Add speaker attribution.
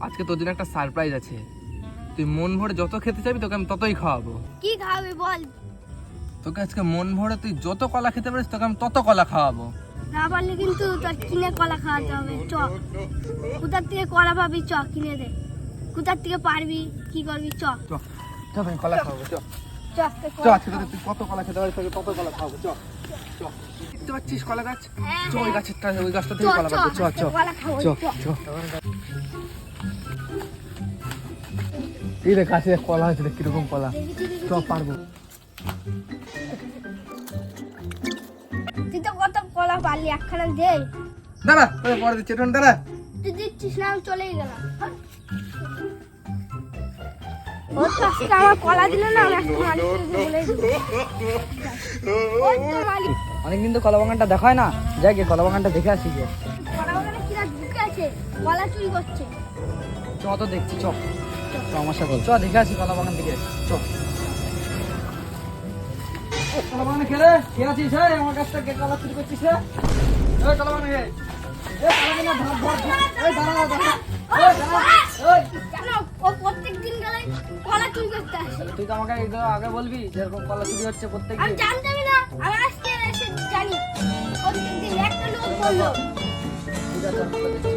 Speaker 1: আজকে তোর জন্য একটা সারপ্রাইজ আছে। তুই মন ভরে যত খেতে চাইবি তোকে আমি ততই খাওয়াবো।
Speaker 2: কি খাওয়াবি বল?
Speaker 1: তোকে আজকে মন ভরে তুই যত কলা খেতে পারিস তোকে আমি তত কলা খাওয়াবো।
Speaker 2: না পারলে কিন্তু তোর কিনে কলা খাওয়াতে হবে। চ, কোথার থেকে কলা পাবি? চ কিনে দে। কোথার থেকে পারবি? কি করবি? চ
Speaker 1: চ চ আমি কলা খাওয়াবো। চ
Speaker 2: চ আজকে
Speaker 1: চ আজকে তুই কত কলা খেতে পারিস তোকে তত কলা খাওয়াবো। চ চ দেখতে পাচ্ছিস কলা গাছ? চ ওই গাছটা থেকে কলা পাবো। চ চ
Speaker 2: কলা খাবো।
Speaker 1: চ চ এই রে কাছে কলা হয়েছে, দেখ কিরকম কলা। চ পারবো।
Speaker 2: তুই তো কত কলা পারলি, একখানা দে।
Speaker 1: দাঁড়া পরে দিচ্ছি, একটু দাঁড়া।
Speaker 2: তুই দিচ্ছিস না, আমি চলেই গেলাম। ও তো আজকে আমার কলা দিল না, আমি একটা মালিককে বলে দিই। ওই তো মালিক।
Speaker 3: অনেকদিন তো কলা বাগানটা দেখা হয় না, যাই গিয়ে কলা বাগানটা দেখে আসি গিয়ে।
Speaker 2: কলা বাগানে কিরা ঢুকে আছে, কলা চুরি করছে।
Speaker 3: চ তো দেখছি, চ চ আমার সাথে চ দেখে আসি কলা বাগান থেকে। চ কলা বাগানে খেলে কে আছিস? আমার কাছ থেকে কলা চুরি করছিস? কলা বাগানে
Speaker 2: কেন ও প্রত্যেকদিন গেলে কলা চুরি করতে আসে?
Speaker 3: তুই তো আমাকে আগে বলবি যেরকম কলা চুরি হচ্ছে
Speaker 2: আমি
Speaker 3: প্রত্যেকদিন।
Speaker 2: জানতামই না, আমি আজকে এসে জানি। প্রত্যেকদিন একটা লোক বললো।
Speaker 3: ঠিক আছে, আমি দেখছি।